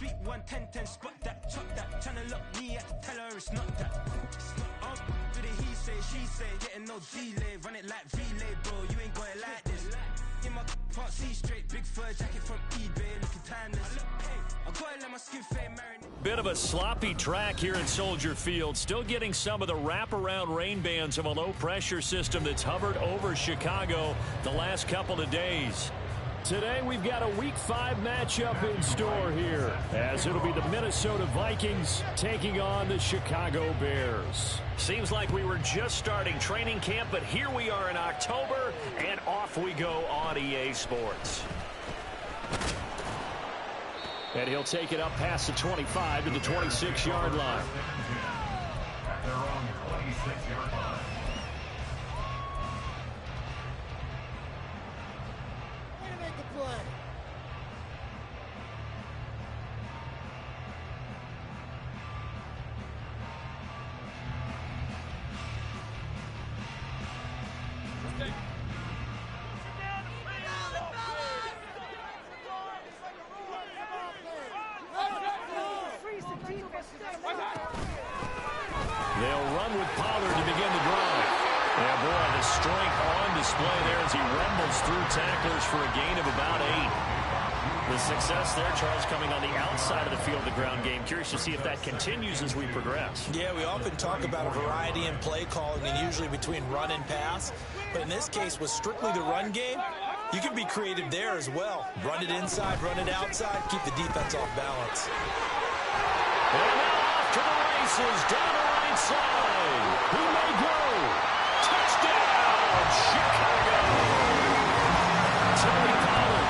Sweet 110, spot that, chop that. Tryna lock me at, tell her it's not that. It's not up, do the he say, she say. Getting no delay, run it like relay, bro. You ain't going like this. In my can't see straight, big fur jacket from eBay, looking timeless. I gotta let my skin fade marinate. Bit of a sloppy track here at Soldier Field. Still getting some of the wraparound rain bands of a low-pressure system that's hovered over Chicago the last couple of days. Today we've got a Week 5 matchup in store here, as it'll be the Minnesota Vikings taking on the Chicago Bears. Seems like we were just starting training camp, but here we are in October, and off we go on EA Sports. And he'll take it up past the 25 to the 26-yard line. They're on the 26-yard line. They'll run with Pollard to begin the drive. Yeah, boy, the strength on display there as he rumbles through tacklers for a gain of about 8. The success there, Charles, coming on the outside of the field, the ground game. Curious to see if that continues as we progress. Yeah, we often talk about a variety in play calling and usually between run and pass. But in this case, with strictly the run game, you can be creative there as well. Run it inside, run it outside, keep the defense off balance. And now off to the races, down the right side. He may go. Touchdown, Chicago. Tony Pollard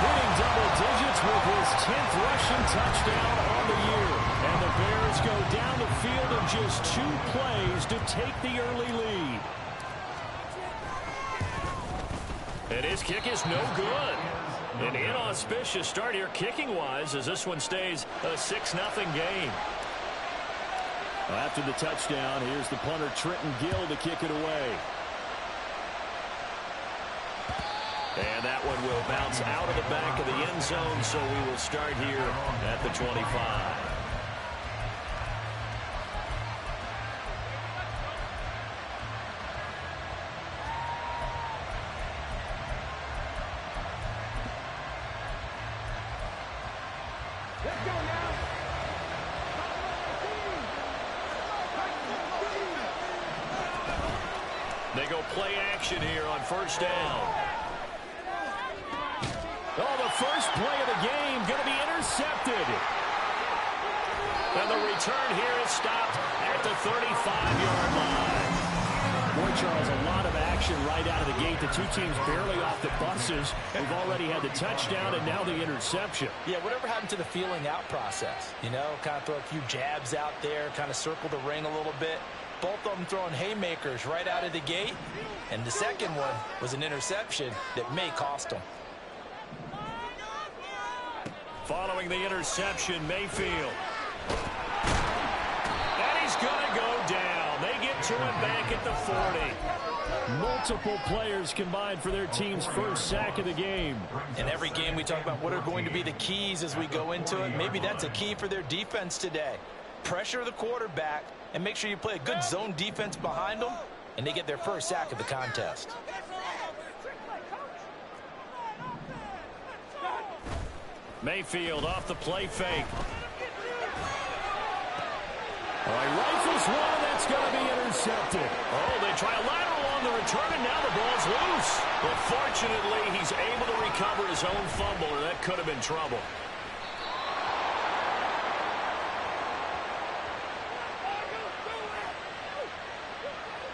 hitting double digits with his 10th rushing touchdown on the year. And the Bears go down the field in just 2 plays to take the early lead. And his kick is no good. An inauspicious start here kicking-wise as this one stays a 6-0 game. Well, after the touchdown, here's the punter Trenton Gill to kick it away. And that one will bounce out of the back of the end zone, so we will start here at the 25. They go play action here on first down. Oh, the first play of the game going to be intercepted. And the return here is stopped at the 35-yard line. Boy, Charles, a lot of action right out of the gate. The two teams barely off the buses. We've already had the touchdown and now the interception. Yeah, whatever happened to the feeling out process? You know, kind of throw a few jabs out there, kind of circle the ring a little bit. Both of them throwing haymakers right out of the gate. And the second one was an interception that may cost them. Following the interception, Mayfield. And he's going to go down. They get to him back at the 40. Multiple players combined for their team's first sack of the game. In every game we talk about what are going to be the keys as we go into it. Maybe that's a key for their defense today. Pressure the quarterback and make sure you play a good zone defense behind them, and they get their first sack of the contest. Mayfield off the play fake. Oh, he rifles one, that's going to be intercepted. Oh, they try a lateral on the return, and now the ball's loose. But fortunately, he's able to recover his own fumble, or that could have been trouble.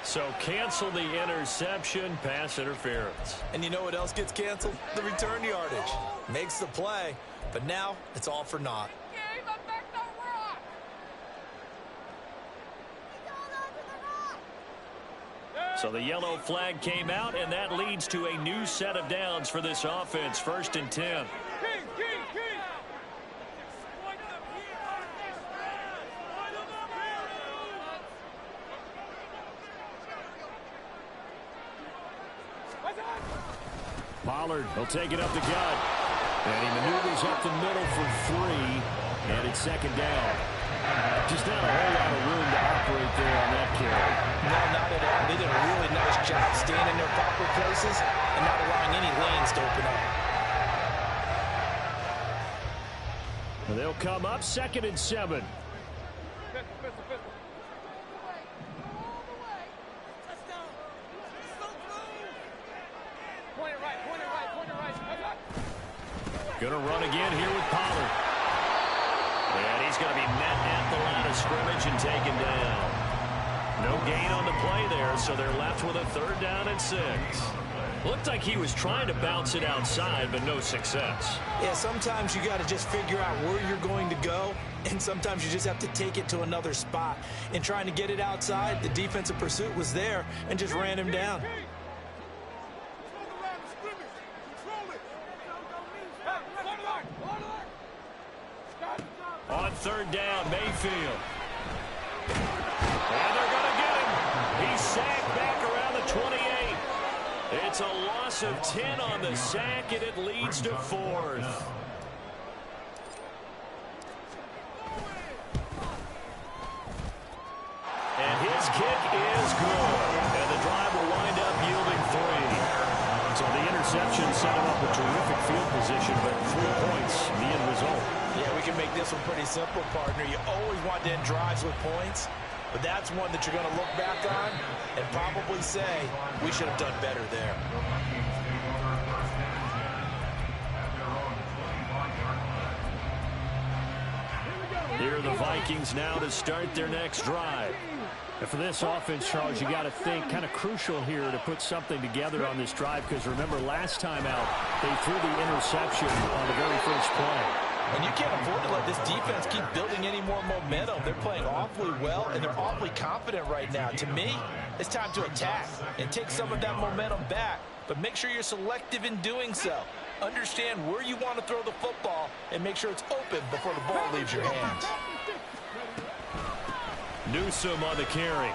So cancel the interception, pass interference. And you know what else gets canceled? The return yardage. Makes the play, but now it's all for naught. So the yellow flag came out, and that leads to a new set of downs for this offense. 1st and 10. Pollard will take it up the gut. And he maneuvers up the middle for 3. And it's second down. Just not a whole lot of room to operate there on that carry. No, not at all. They did a really nice job staying in their proper places and not allowing any lanes to open up. And they'll come up 2nd and 7. Going to run again here with Pollard. And he's going to be met at the line of scrimmage and taken down. No gain on the play there, so they're left with a 3rd down and 6. Looked like he was trying to bounce it outside, but no success. Yeah, sometimes you got to just figure out where you're going to go, and sometimes you just have to take it to another spot. In trying to get it outside, the defensive pursuit was there and just ran him down. On 3rd down, Mayfield. And they're going to get him. He's sacked back around the 28. It's a loss of 10 on the sack, and it leads to 4th. And his kick is good. And the drive will wind up yielding 3. So the interception set him up a terrific field position, but 3 points, the end result. Yeah, we can make this one pretty simple, partner. You always want to end drives with points, but that's one that you're going to look back on and probably say, we should have done better there. Here are the Vikings now to start their next drive. And for this offense, Charles, you got to think kind of crucial here to put something together on this drive, because remember last time out they threw the interception on the very first play. And you can't afford to let this defense keep building any more momentum. They're playing awfully well, and they're awfully confident right now. To me, it's time to attack and take some of that momentum back, but make sure you're selective in doing so. Understand where you want to throw the football and make sure it's open before the ball leaves your hands. Newsome on the carry.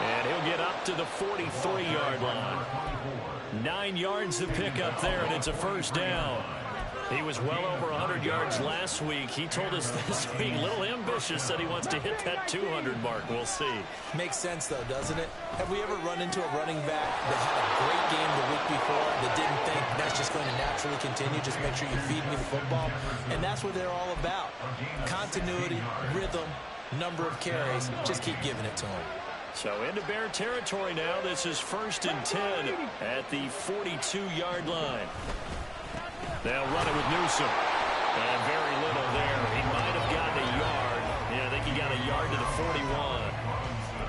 And he'll get up to the 43-yard line. 9 yards to pick up there, and it's a 1st down. He was well over 100 yards last week. He told us this week, a little ambitious, that he wants to hit that 200 mark. We'll see. Makes sense, though, doesn't it? Have we ever run into a running back that had a great game the week before that didn't think that's just going to naturally continue? Just make sure you feed me the football. And that's what they're all about. Continuity, rhythm, number of carries. Just keep giving it to them. So into Bear territory now. This is 1st and 10 at the 42-yard line. They'll run it with Newsome. And very little there. He might have gotten a yard. Yeah, I think he got a yard to the 41.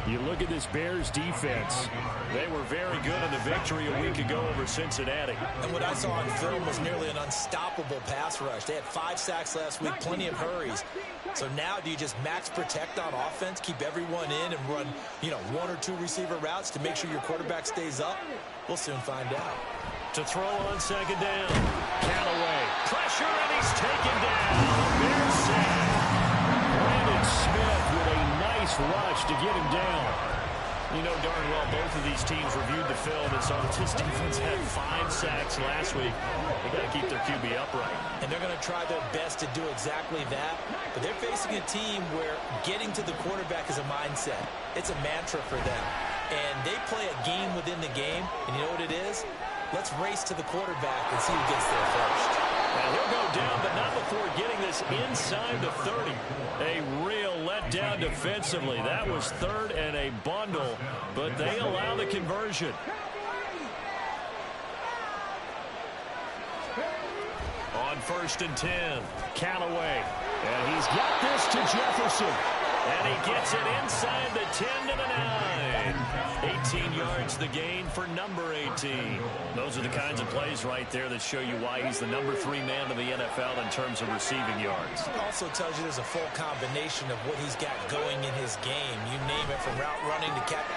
You look at this Bears defense. They were very good in the victory a week ago over Cincinnati. And what I saw on film was nearly an unstoppable pass rush. They had 5 sacks last week, plenty of hurries. So now do you just max protect on offense, keep everyone in and run, 1 or 2 receiver routes to make sure your quarterback stays up? We'll soon find out. To throw on 2nd down. Callaway. Pressure, and he's taken down. Bears sack. Brandon Smith with a nice rush to get him down. You know darn well both of these teams reviewed the film and saw that this defense had 5 sacks last week. They got to keep their QB upright. And they're going to try their best to do exactly that. But they're facing a team where getting to the quarterback is a mindset. It's a mantra for them. And they play a game within the game. And you know what it is? Let's race to the quarterback and see who gets there first. And he'll go down, but not before getting this inside the 30. A real letdown defensively. That was 3rd and a bundle, but they allow the conversion. On 1st and 10, Callaway. And he's got this to Jefferson. And he gets it inside the 10 to the 9. 18 yards the gain for number 18. Those are the kinds of plays right there that show you why he's the number 3 man in the NFL in terms of receiving yards. It also tells you there's a full combination of what he's got going in his game. You name it, from route running to catch.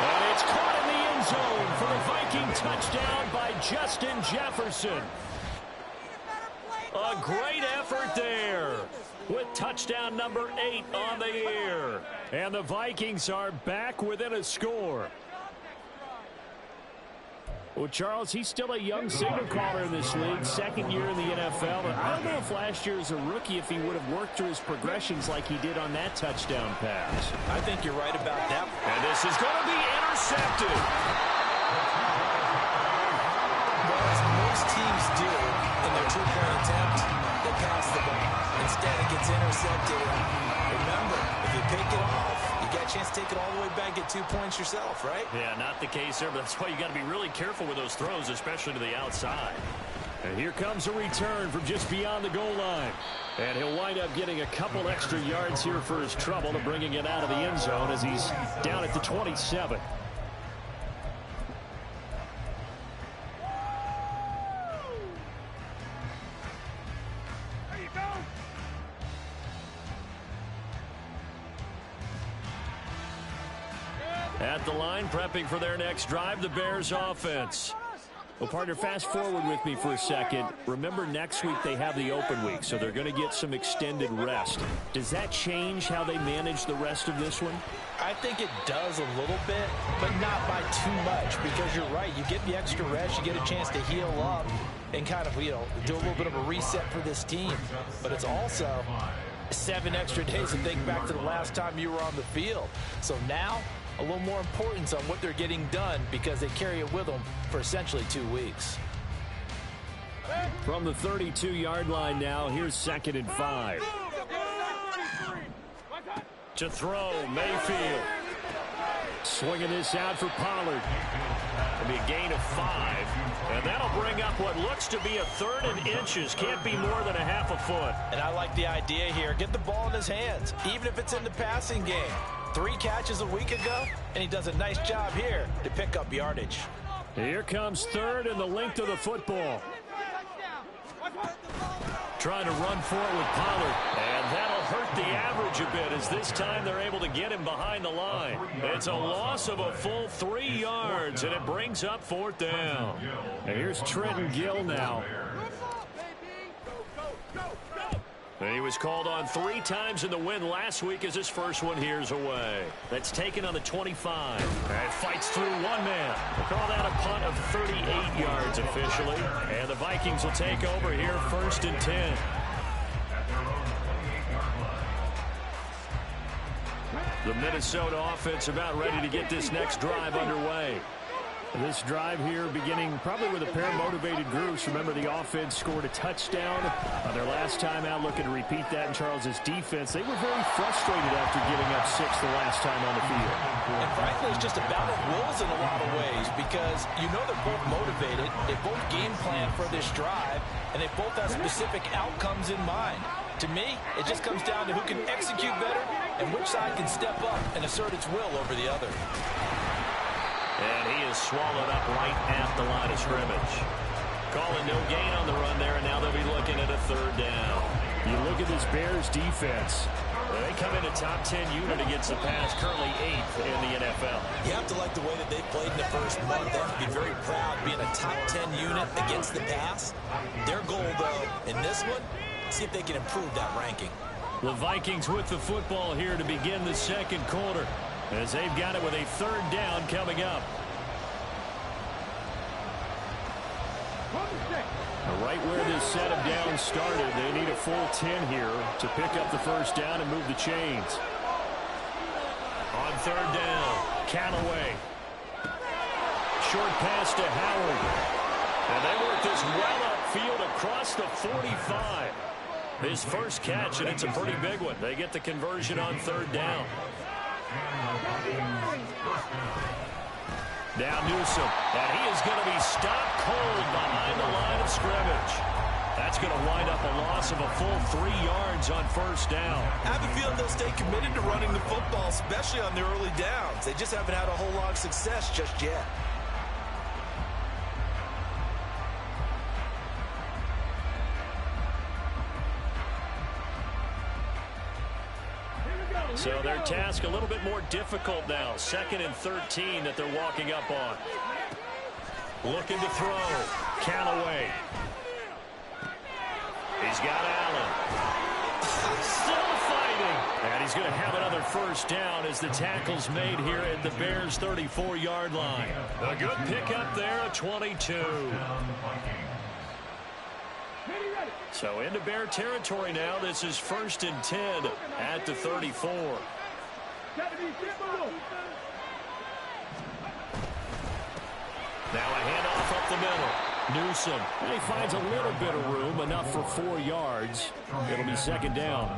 And it's caught in the end zone for the Viking touchdown by Justin Jefferson. A great effort there with touchdown number 8 on the year. And the Vikings are back within a score. Well, Charles, he's still a young signal caller in this league, second year in the NFL. But I don't know if last year as a rookie, if he would have worked through his progressions like he did on that touchdown pass. I think you're right about that. And this is going to be intercepted. Well, as most teams do in their two-point attempt, they pass the ball. Instead, it gets intercepted. Remember, if you pick it off, you got a chance to take it all the way back, get 2 points yourself, right? Yeah, not the case there, but that's why you got to be really careful with those throws, especially to the outside. And here comes a return from just beyond the goal line. And he'll wind up getting a couple extra yards here for his trouble and bringing it out of the end zone as he's down at the 27. At the line, prepping for their next drive, the Bears offense. Well, partner, fast forward with me for a second. Remember, next week they have the open week, so they're going to get some extended rest. Does that change how they manage the rest of this one? I think it does a little bit, but not by too much, because you're right. You get the extra rest, you get a chance to heal up and kind of, do a little bit of a reset for this team. But it's also 7 extra days to think back to the last time you were on the field. So now, a little more importance on what they're getting done because they carry it with them for essentially 2 weeks. From the 32-yard line now, here's 2nd and 5. To throw, Mayfield. Swinging this out for Pollard. It'll be a gain of 5. And that'll bring up what looks to be a 3rd and inches. Can't be more than a half a foot. And I like the idea here. Get the ball in his hands, even if it's in the passing game. 3 catches a week ago, and he does a nice job here to pick up yardage. Here comes 3rd and the length of the football. Trying to run for it with Pollard. And that'll hurt the average a bit as this time they're able to get him behind the line. It's a loss of a full 3 yards, and it brings up 4th down. And here's Trenton Gill now. And he was called on 3 times in the win last week as his first one here's away. That's taken on the 25. And fights through one man. We'll call that a punt of 38 yards officially. And the Vikings will take over here 1st and 10. The Minnesota offense about ready to get this next drive underway. This drive here beginning probably with a pair of motivated groups. Remember, the offense scored a touchdown on their last time out, looking to repeat that in Charles's defense. They were very frustrated after giving up 6 the last time on the field. And frankly, it's just a battle of wills in a lot of ways because they're both motivated. They both game plan for this drive, and they both have specific outcomes in mind. To me, it just comes down to who can execute better and which side can step up and assert its will over the other. And he is swallowed up right at the line of scrimmage. Calling no gain on the run there, and now they'll be looking at a 3rd down. You look at this Bears defense. They come in a top 10 unit against the pass, currently 8th in the NFL. You have to like the way that they played in the first month. They have to be very proud being a top 10 unit against the pass. Their goal, though, in this one, see if they can improve that ranking. The Vikings with the football here to begin the 2nd quarter, as they've got it with a 3rd down coming up. Right where this set of downs started, they need a full 10 here to pick up the 1st down and move the chains. On 3rd down, Callaway. Short pass to Howard. And they work this well upfield across the 45. His first catch, and it's a pretty big one. They get the conversion on 3rd down. Now Newsom, and he is going to be stopped cold behind the line of scrimmage. That's going to wind up a loss of a full 3 yards on 1st down. I have a feeling they'll stay committed to running the football, especially on the early downs. They just haven't had a whole lot of success just yet. So their task a little bit more difficult now. 2nd and 13 that they're walking up on. Looking to throw. Callaway. He's got Allen. Still fighting. And he's going to have another first down as the tackle's made here at the Bears' 34-yard line. A good pickup there at 22. So into Bear territory now. This is 1st and 10 at the 34. Now a handoff up the middle. Newsom. He finds a little bit of room, enough for 4 yards. It'll be 2nd down.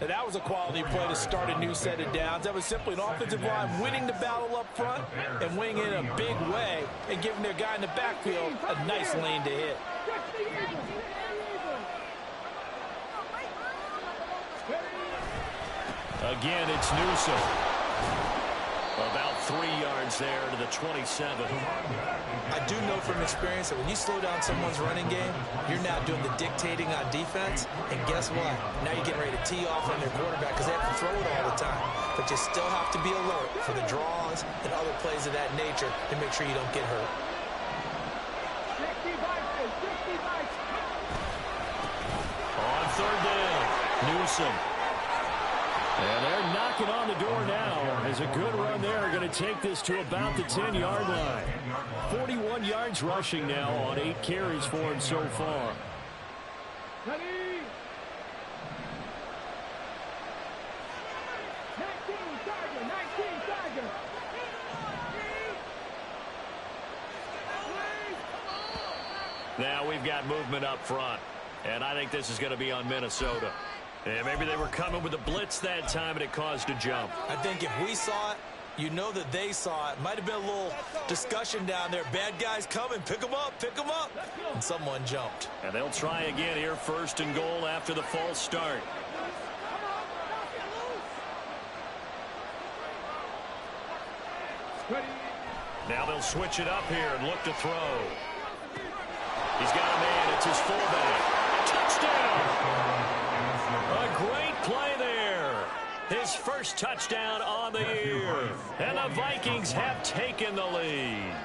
And that was a quality play to start a new set of downs. That was simply an offensive line winning the battle up front and winning it in a big way and giving their guy in the backfield a nice lane to hit. Again, it's Newsom. About 3 yards there to the 27. I do know from experience that when you slow down someone's running game, you're now doing the dictating on defense. And guess what? Now you're getting ready to tee off on their quarterback because they have to throw it all the time. But you still have to be alert for the draws and other plays of that nature to make sure you don't get hurt. On 3rd down, Newsom. And they're knocking on the door now as a good run there. Going to take this to about the 10-yard line. 41 yards rushing now on 8 carries for him so far. Now we've got movement up front. And I think this is going to be on Minnesota. And maybe they were coming with a blitz that time and it caused a jump. I think if we saw it, you know that they saw it. Might have been a little discussion down there. Bad guys coming. Pick them up. Pick them up. And someone jumped. And they'll try again here. 1st and goal after the false start. Now they'll switch it up here and look to throw. He's got a man. It's his fullback. Touchdown! A great play there. His first touchdown on the year. And the Vikings have taken the lead.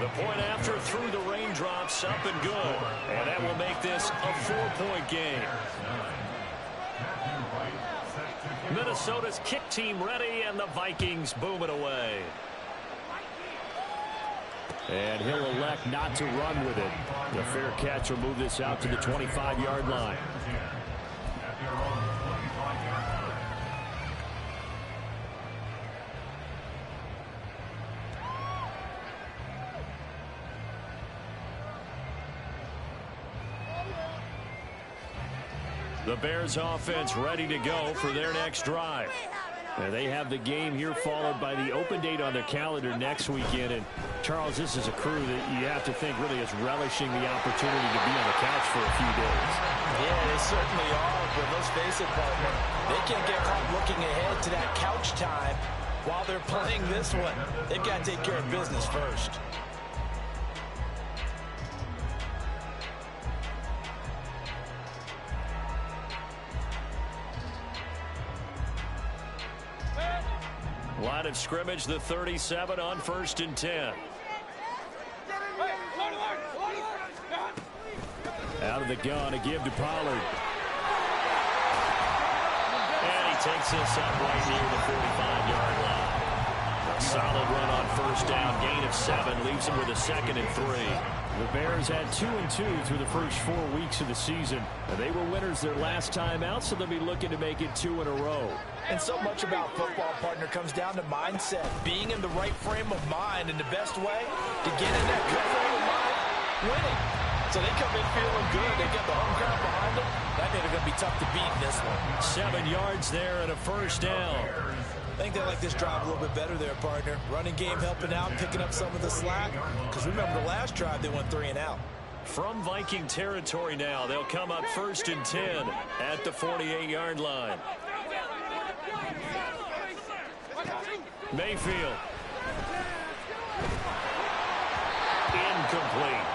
The point after through the raindrops, up and good. And that will make this a 4-point game. Minnesota's kick team ready, and the Vikings boom it away. And he'll elect not to run with it. The fair catch will move this out to the 25-yard line. The Bears offense ready to go for their next drive. And they have the game here followed by the open date on their calendar next weekend. And, Charles, this is a crew that you have to think really is relishing the opportunity to be on the couch for a few days. Yeah, they certainly are. But let's face it, partner, they can't get caught looking ahead to that couch time while they're playing this one. They've got to take care of business first. Line of scrimmage, the 37 on 1st and 10. Out of the gun, a give to Pollard. And he takes this up right near the 45-yard line. A solid run on 1st down, gain of 7, leaves him with a 2nd and 3. The Bears had 2-2 through the first 4 weeks of the season. They were winners their last time out, so they'll be looking to make it 2 in a row. And so much about football, partner, comes down to mindset. Being in the right frame of mind, and the best way to get in that good frame of mind, winning. So they come in feeling good. They got the home crowd behind them. I think they're going to be tough to beat in this one. 7 yards there and a 1st down. I think they like this drive a little bit better there, partner. Running game helping out, picking up some of the slack. Because remember, the last drive, they went 3 and out. From Viking territory now, they'll come up 1st and 10 at the 48-yard line. Mayfield. Incomplete.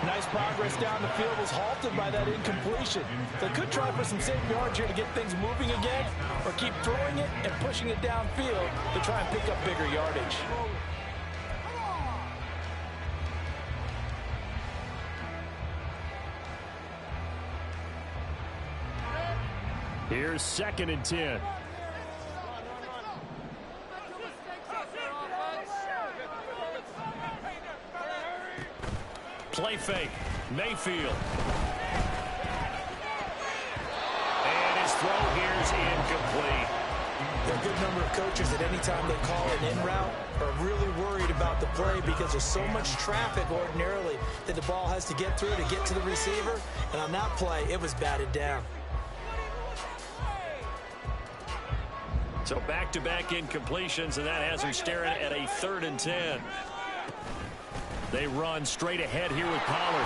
Nice progress down the field, was halted by that incompletion. They could try for some safe yards here to get things moving again, or keep throwing it and pushing it downfield to try and pick up bigger yardage. Here's 2nd and 10. Play fake. Mayfield. And his throw here is incomplete. There are a good number of coaches that any time they call an in route are really worried about the play because there's so much traffic ordinarily that the ball has to get through to get to the receiver. And on that play, it was batted down. So back-to-back incompletions, and that has him staring at a 3rd and 10. They run straight ahead here with Pollard.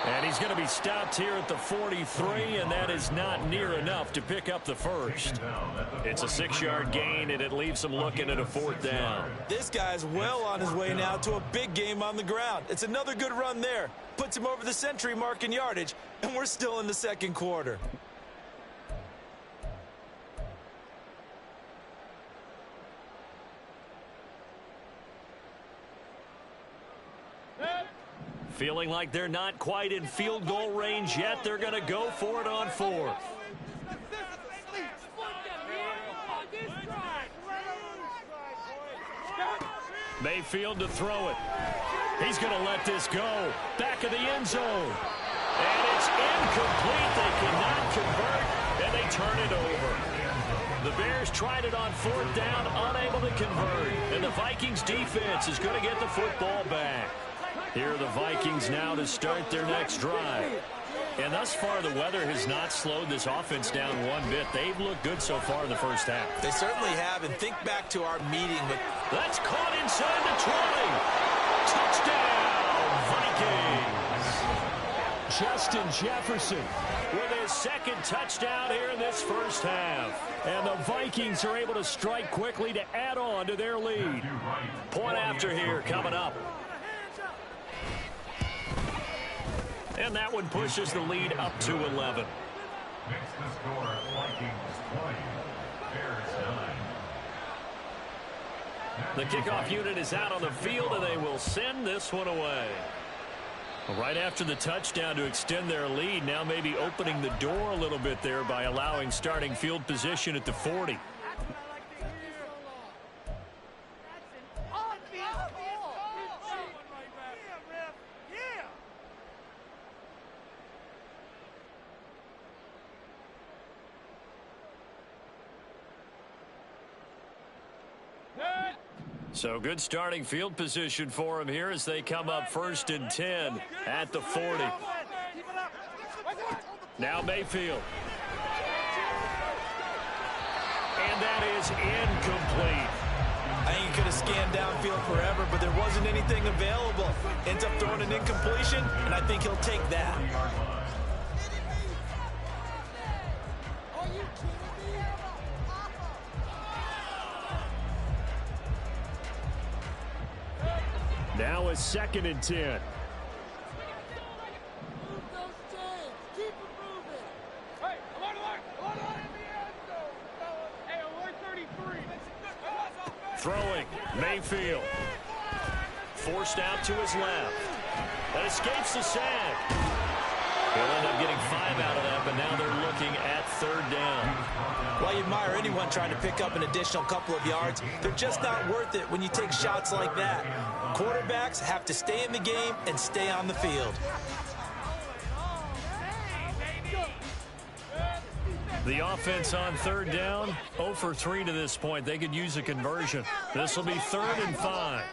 And he's going to be stopped here at the 43, and that is not near enough to pick up the first. It's a 6-yard gain, and it leaves him looking at a 4th down. This guy's well on his way now to a big game on the ground. It's another good run there. Puts him over the century mark in yardage, and we're still in the 2nd quarter. Feeling like they're not quite in field goal range yet. They're going to go for it on 4th. Mayfield to throw it. He's going to let this go. Back of the end zone. And it's incomplete. They cannot convert, and they turn it over. The Bears tried it on 4th down, unable to convert. And the Vikings defense is going to get the football back. Here are the Vikings now to start their next drive. And thus far, the weather has not slowed this offense down one bit. They've looked good so far in the first half. They certainly have, and think back to our meeting with... That's caught inside the 20. Touchdown, Vikings. Justin Jefferson with his 2nd touchdown here in this first half. And the Vikings are able to strike quickly to add on to their lead. Point after here coming up. And that one pushes the lead up to 11. Makes the score Vikings 20, Bears 9. The kickoff unit is out on the field, and they will send this one away. Right after the touchdown to extend their lead, now maybe opening the door a little bit there by allowing starting field position at the 40. So good starting field position for him here as they come up 1st and 10 at the 40. Now Mayfield. And that is incomplete. I think he could have scanned downfield forever, but there wasn't anything available. Ends up throwing an incompletion, and I think he'll take that. Now a 2nd and 10. Throwing, Mayfield. Forced out to his left. That escapes the sack. He'll end up getting 5 out of that, but now they're looking at 3rd down. Well, you admire anyone trying to pick up an additional couple of yards. They're just not worth it when you take shots like that. Quarterbacks have to stay in the game and stay on the field. The offense on 3rd down, 0 for 3 to this point. They could use a conversion. This will be 3rd and 5.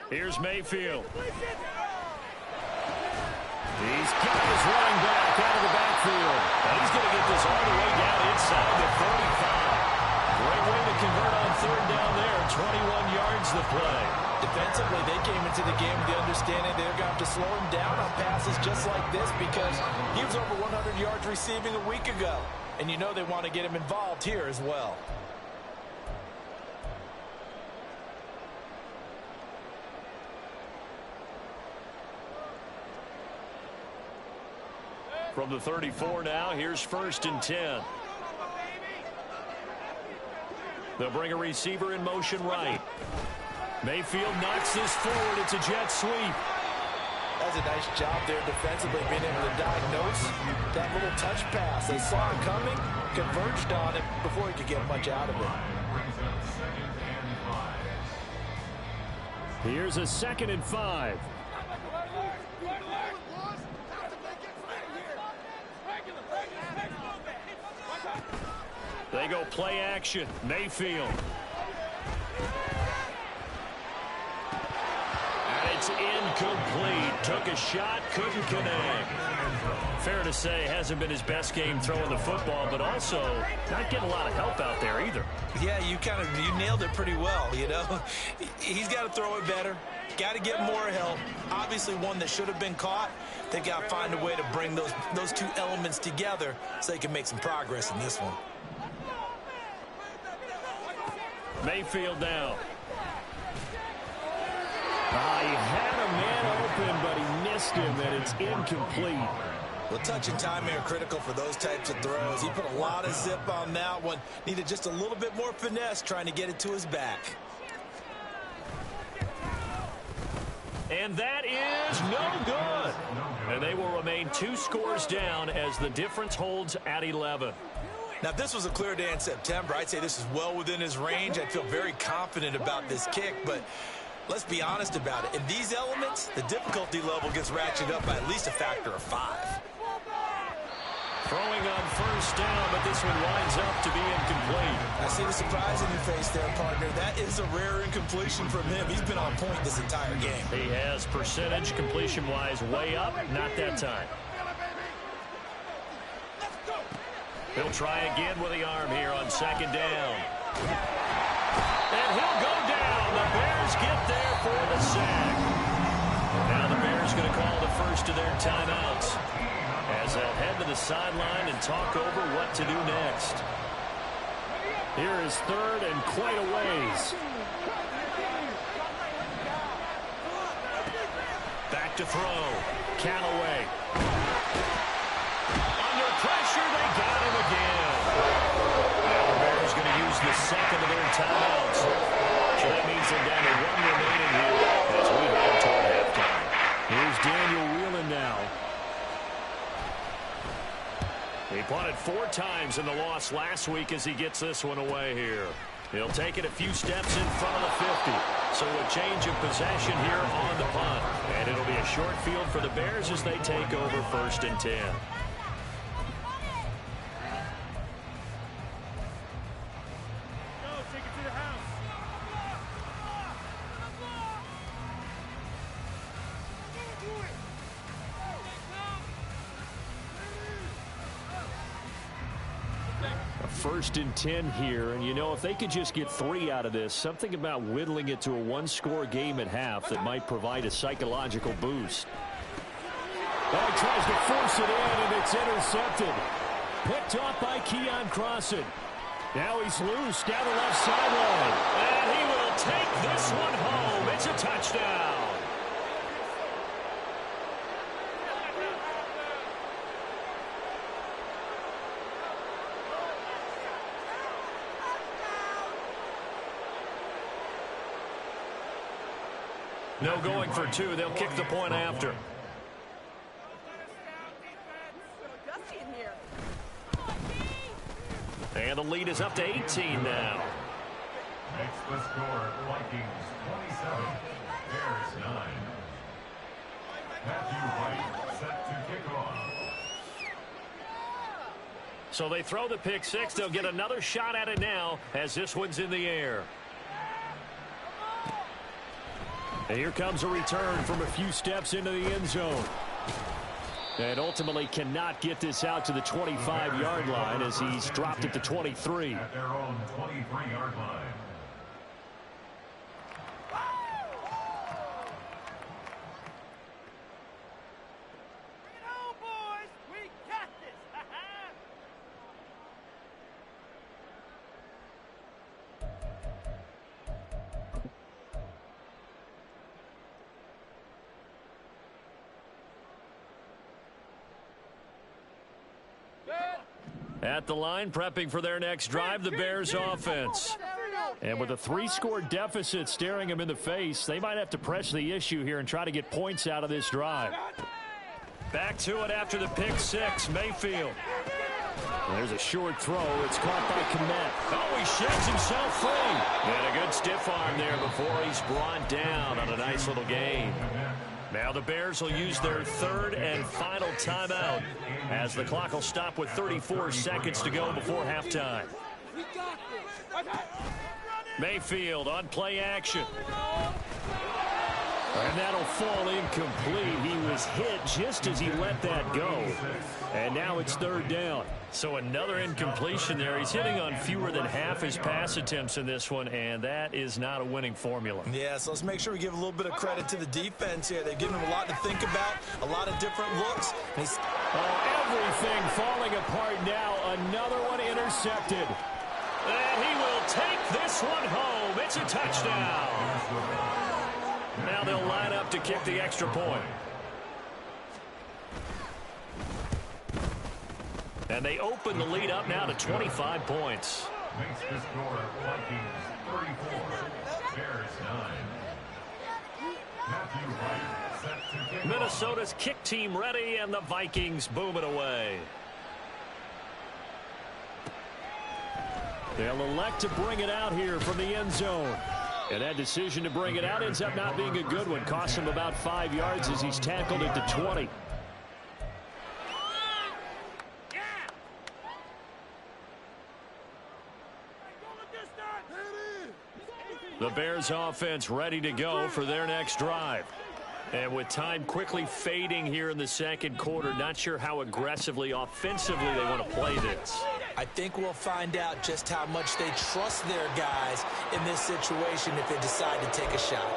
Here's Mayfield. He's got his running back out of the backfield. And he's going to get this all the way down inside the 45. Great way to convert on 3rd down there. 21 yards the play. Defensively, they came into the game with the understanding they're going to have to slow him down on passes just like this because he was over 100 yards receiving a week ago. And you know they want to get him involved here as well. From the 34 now, here's 1st and 10. They'll bring a receiver in motion right. Mayfield knocks this forward. It's a jet sweep. That's a nice job there defensively, being able to diagnose that little touch pass. They saw it coming, converged on it before he could get much out of it. Here's a 2nd and 5. They go play action. Mayfield. And it's incomplete. Took a shot, couldn't connect. Fair to say, hasn't been his best game throwing the football, but also not getting a lot of help out there either. Yeah, you nailed it pretty well, you know. He's got to throw it better. Got to get more help. Obviously one that should have been caught. They've got to find a way to bring those two elements together so they can make some progress in this one. Mayfield down. He had a man open, but he missed him, and it's incomplete. Well, touch and timing are critical for those types of throws. He put a lot of zip on that one. Needed just a little bit more finesse trying to get it to his back. And that is no good. And they will remain 2 scores down as the difference holds at 11. Now, if this was a clear day in September, I'd say this is well within his range. I'd feel very confident about this kick, but let's be honest about it. In these elements, the difficulty level gets ratcheted up by at least a factor of 5. Throwing on 1st down, but this one winds up to be incomplete. I see the surprise in your face there, partner. That is a rare incompletion from him. He's been on point this entire game. He has percentage completion-wise way up, not that time. He'll try again with the arm here on 2nd down. And he'll go down. The Bears get there for the sack. Now the Bears going to call the first of their timeouts as they'll head to the sideline and talk over what to do next. Here is 3rd and quite a ways. Back to throw. Callaway. Under pressure, they got him again. Now the Bears going to use the 2nd of their timeouts. So that means they're down to 1 remaining here as we head toward halftime. Here's Daniel Whelan now. He punted 4 times in the loss last week as he gets this one away here. He'll take it a few steps in front of the 50. So a change of possession here on the punt. And it'll be a short field for the Bears as they take over 1st and 10. First and 10 here, and you know, if they could just get 3 out of this, something about whittling it to a 1-score game at half that might provide a psychological boost. Oh, he tries to force it in, and it's intercepted. Picked off by Keon Crossan. Now he's loose down the left sideline, and he will take this one home. It's a touchdown. No going for 2. They'll kick the point after. And the lead is up to 18 now. Makes the score Vikings 27, Bears 9. Matthew White set to kick off. So they throw the pick 6. They'll get another shot at it now as this one's in the air. And here comes a return from a few steps into the end zone. And ultimately cannot get this out to the 25-yard line as he's dropped at the 23. At their own 23-yard line. At the line, prepping for their next drive, the Bears offense. And with a 3-score deficit staring him in the face, they might have to press the issue here and try to get points out of this drive. Back to it after the pick six, Mayfield. There's a short throw. It's caught by Kmet. Oh, he sheds himself free. And a good stiff arm there before he's brought down on a nice little gain. Now the Bears will use their third and final timeout as the clock will stop with 34 seconds to go before halftime. Mayfield on play action. And that'll fall incomplete. He was hit just as he let that go. And now it's third down. So another incompletion there. He's hitting on fewer than half his pass attempts in this one, and that is not a winning formula. Yeah, so let's make sure we give a little bit of credit to the defense here. They've given him a lot to think about, a lot of different looks. Everything falling apart now. Another one intercepted. And he will take this one home. It's a touchdown. Now they'll line up to kick the extra point. And they open the lead up now to 25 points. Makes the score Vikings 34, Bears 9. Matthew Wright set to kick Minnesota's kick team ready, and the Vikings boom it away. They'll elect to bring it out here from the end zone. And that decision to bring it out ends up not being a good one. Costs him about 5 yards as he's tackled at the 20. The Bears offense ready to go for their next drive. And with time quickly fading here in the second quarter, not sure how aggressively, offensively they want to play this. I think we'll find out just how much they trust their guys in this situation if they decide to take a shot.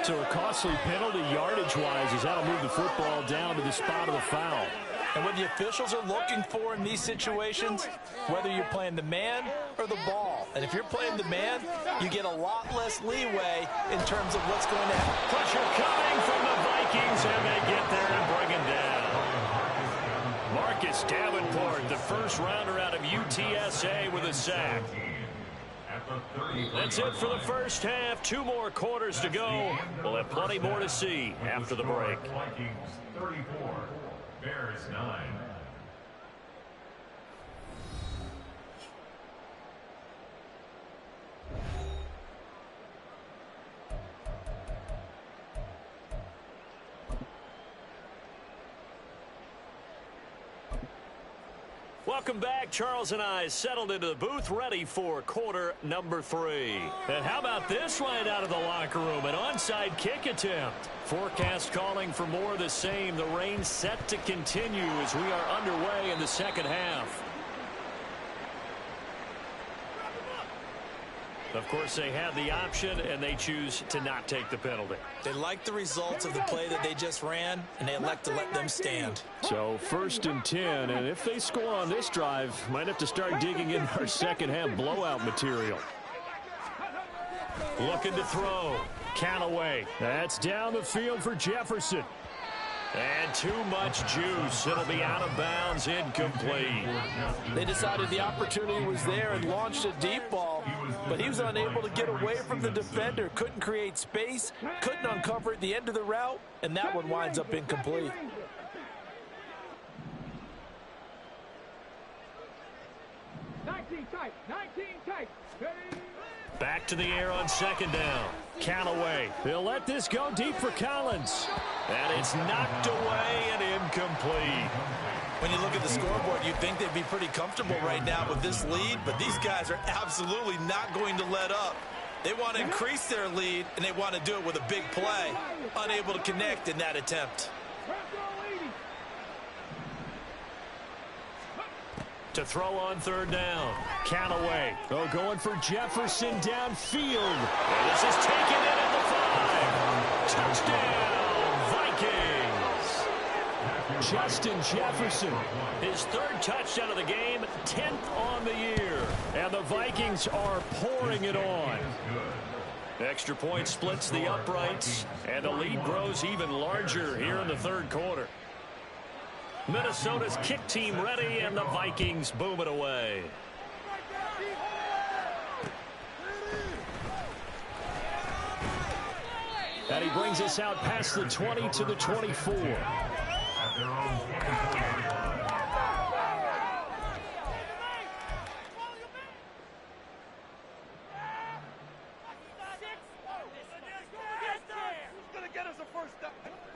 So a costly penalty yardage-wise as that'll move the football down to the spot of the foul. And what the officials are looking for in these situations, whether you're playing the man or the ball. And if you're playing the man, you get a lot less leeway in terms of what's going to happen. Pressure coming from the Vikings, and they get there and bring him down. Marcus Davenport, the first rounder out of UTSA with a sack. That's it for the first half. 2 more quarters to go. We'll have plenty more to see after the break. Vikings 34, Bears 9. Welcome back. Charles and I settled into the booth ready for quarter number 3. And how about this right out of the locker room? An onside kick attempt. Forecast calling for more of the same. The rain set to continue as we are underway in the second half. Of course, they have the option, and they choose to not take the penalty. They like the results of the play that they just ran, and they elect to let them stand. So 1st and 10, and if they score on this drive, might have to start digging in our second half blowout material. Looking to throw. Callaway. That's down the field for Jefferson. And too much juice. It'll be out of bounds, incomplete. They decided the opportunity was there and launched a deep ball, but he was unable to get away from the defender. Couldn't create space, couldn't uncover at the end of the route, and that one winds up incomplete. Back to the air on second down. Callaway. They'll let this go deep for Collins. And it's knocked away and incomplete. When you look at the scoreboard, you'd think they'd be pretty comfortable right now with this lead, but these guys are absolutely not going to let up. They want to increase their lead, and they want to do it with a big play. Unable to connect in that attempt. To throw on third down. Callaway. Oh, going for Jefferson downfield. And this is taken in at the 5. Touchdown, Vikings. Justin Jefferson. His 3rd touchdown of the game, 10th on the year. And the Vikings are pouring it on. Extra point splits the uprights, and the lead grows even larger here in the third quarter. Minnesota's kick team ready, and the Vikings boom it away. And he brings us out past the 20 to the 24. At their own 40-yard line.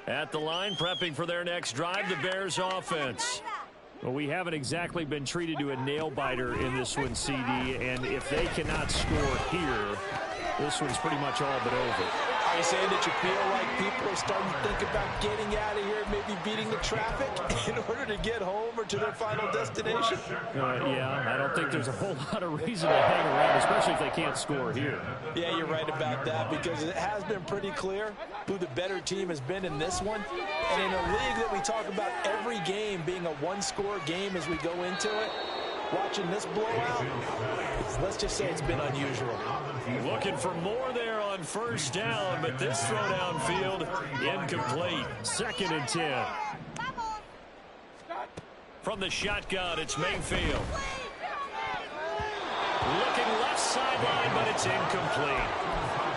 At the line, prepping for their next drive, the Bears offense. Well, we haven't exactly been treated to a nail-biter in this one, CD, and if they cannot score here, this one's pretty much all but over. Are you saying that you feel like people are starting to think about getting out of here, maybe beating the traffic in order to get home or to their final destination? Yeah, I don't think there's a whole lot of reason to hang around, especially if they can't score here. Yeah, you're right about that, because it has been pretty clear who the better team has been in this one. And in a league that we talk about every game being a one-score game as we go into it, watching this blowout, let's just say it's been unusual. Looking for more there on first down, but this throw downfield incomplete. 2nd and 10. From the shotgun, it's Mayfield. Looking left sideline, but it's incomplete.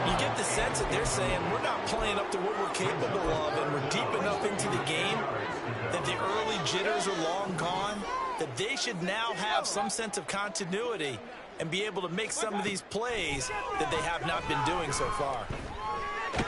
You get the sense that they're saying we're not playing up to what we're capable of, and we're deep enough into the game that the early jitters are long gone, that they should now have some sense of continuity and be able to make some of these plays that they have not been doing so far. The